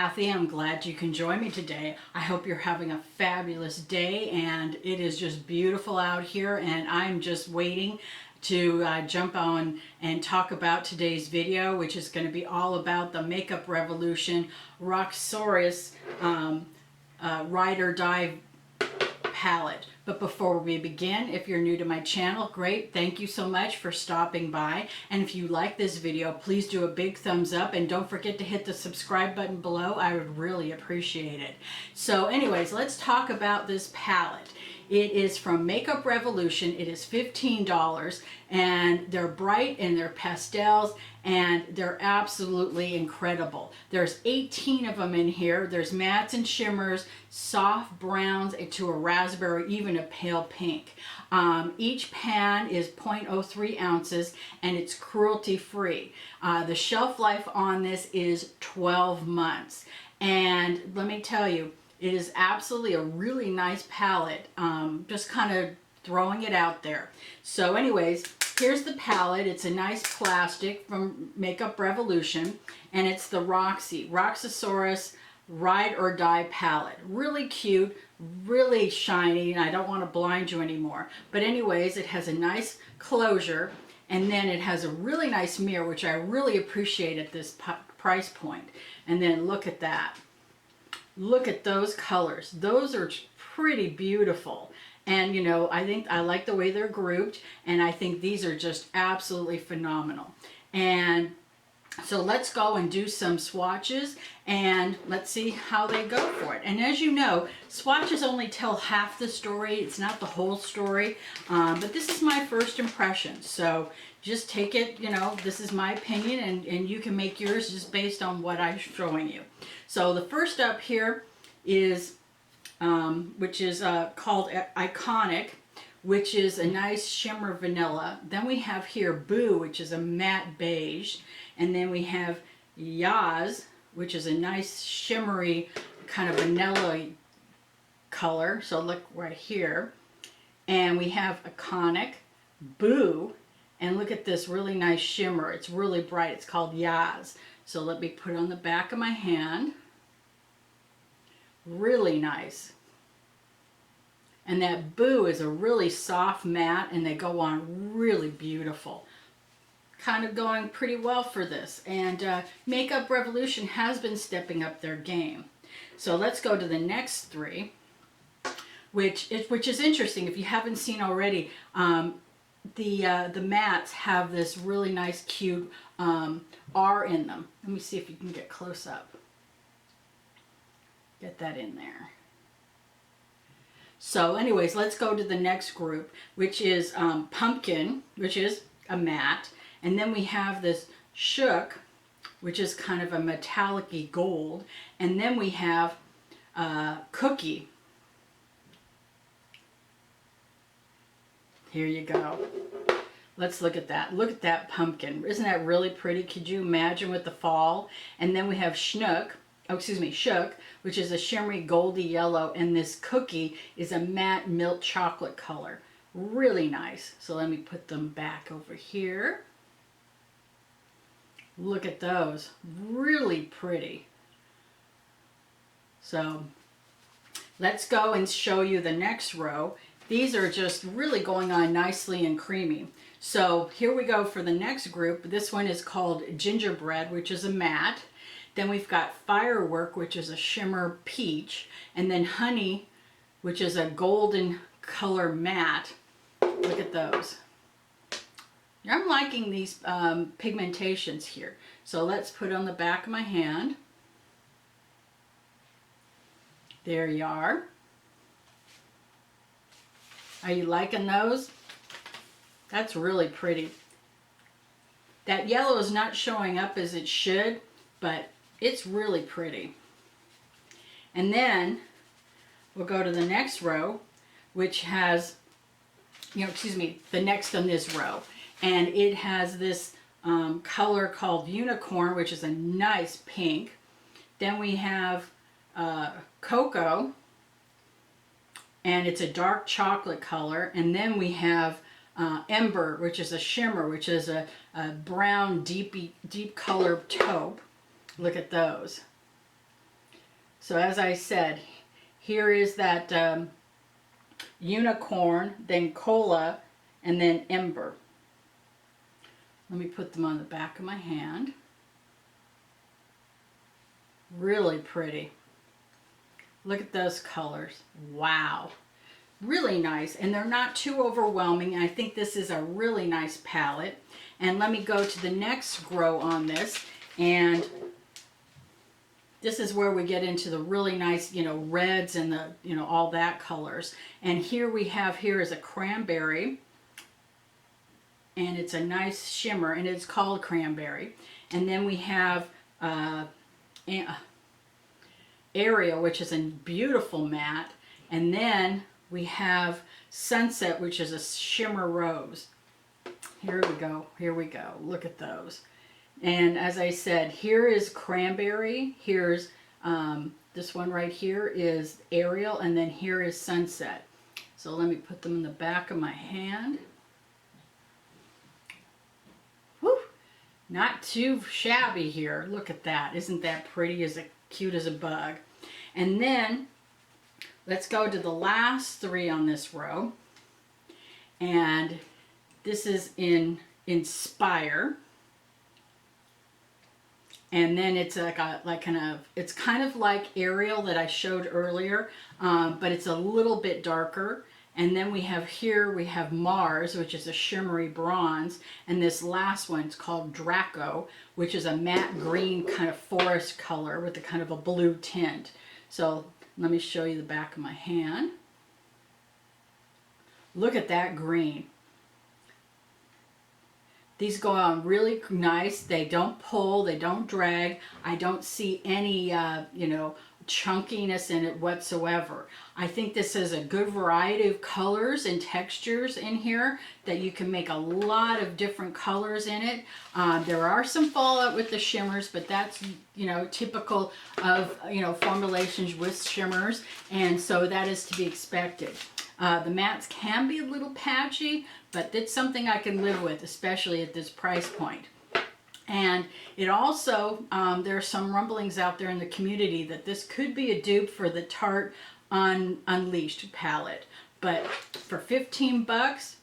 Kathy. I'm glad you can join me today. I hope you're having a fabulous day, and it is just beautiful out here, and I'm just waiting to jump on and talk about today's video, which is going to be all about the Makeup Revolution ROXI Ride or Die palette. But before we begin, if you're new to my channel, great, thank you so much for stopping by. And if you like this video, please do a big thumbs up and don't forget to hit the subscribe button below. I would really appreciate it. So anyways, let's talk about this palette. It is from Makeup Revolution. It is $15 and they're bright and they're pastels and they're absolutely incredible. There's 18 of them in here. There's mattes and shimmers, soft browns to a raspberry, even a pale pink. Each pan is 0.03 ounces and it's cruelty free. The shelf life on this is 12 months. And let me tell you, it is absolutely a really nice palette, just kind of throwing it out there. So anyways, here's the palette. It's a nice plastic from Makeup Revolution, and it's the ROXI Ride or Die palette. Really cute, really shiny, and I don't want to blind you anymore. But anyways, it has a nice closure, and then it has a really nice mirror, which I really appreciate at this price point. And then look at that. Look at those colors. Those are pretty beautiful. And you know, I like the way they're grouped, and I think these are just absolutely phenomenal. And so let's go and do some swatches and let's see how they go for it. And as you know, swatches only tell half the story. It's not the whole story, but this is my first impression. So just take it, you know, this is my opinion, and you can make yours just based on what I'm showing you. So the first up here is, which is called Iconic, which is a nice shimmer vanilla. Then we have here Boo, which is a matte beige. And then we have Yaz, which is a nice shimmery kind of vanilla color. So look right here. And we have Iconic, Boo, and look at this really nice shimmer. It's really bright. It's called Yaz. So let me put it on the back of my hand. Really nice. And that Boo is a really soft matte, and they go on really beautiful. Kind of going pretty well for this. And Makeup Revolution has been stepping up their game. So let's go to the next three, which is interesting. If you haven't seen already, the mattes have this really nice, cute R in them. Let me see if you can get close up. Get that in there. So anyways, let's go to the next group, which is Pumpkin, which is a matte. And then we have this Shook, which is kind of a metallic-y gold. And then we have Cookie. Here you go. Let's look at that. Look at that pumpkin. Isn't that really pretty? Could you imagine with the fall? And then we have Shook, which is a shimmery goldy yellow. And this Cookie is a matte milk chocolate color. Really nice. So let me put them back over here. Look at those. Really pretty. So let's go and show you the next row. These are just really going on nicely and creamy. So here we go for the next group. This one is called Gingerbread, which is a matte. Then we've got Firework, which is a shimmer peach. And then Honey, which is a golden color matte. Look at those. I'm liking these pigmentations here. So let's put it on the back of my hand. There you are. Are you liking those? That's really pretty. That yellow is not showing up as it should, but it's really pretty. And then we'll go to the next row, which has, the next on this row. And it has this color called Unicorn, which is a nice pink. Then we have Cocoa, and it's a dark chocolate color. And then we have Ember, which is a shimmer, which is a brown, deep color taupe. Look at those. So as I said, here is that unicorn, then cola, and then ember. Let me put them on the back of my hand. Really pretty. Look at those colors. Wow. Really nice, and they're not too overwhelming. I think this is a really nice palette. And let me go to the next grow on this, and this is where we get into the really nice, you know, reds and the, you know, all that colors. And here we have, here is a cranberry, and it's a nice shimmer, and it's called Cranberry. And then we have Ariel, which is a beautiful matte, and then we have Sunset, which is a shimmer rose. Here we go, here we go. Look at those. And as I said, here is Cranberry, here's this one right here is Ariel, and then here is Sunset. So let me put them in the back of my hand. Whew, not too shabby here. Look at that. Isn't that pretty? Is it cute as a bug? And then let's go to the last three on this row. And this is in Inspire. And then it's it's kind of like Ariel that I showed earlier, but it's a little bit darker. And then we have here, we have Mars, which is a shimmery bronze. And this last one is called Draco, which is a matte green kind of forest color with a kind of a blue tint. So let me show you the back of my hand. Look at that green. These go on really nice. They don't pull, they don't drag. I don't see any, you know, chunkiness in it whatsoever. I think this is a good variety of colors and textures in here that you can make a lot of different colors in it. There are some fallout with the shimmers, but that's, you know, typical of, you know, formulations with shimmers, and so that is to be expected. The mattes can be a little patchy, but it's something I can live with, especially at this price point. And it also, there are some rumblings out there in the community that this could be a dupe for the Tarte Unleashed palette. But for 15 bucks,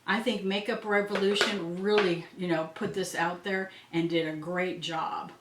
I think Makeup Revolution really, you know, put this out there and did a great job.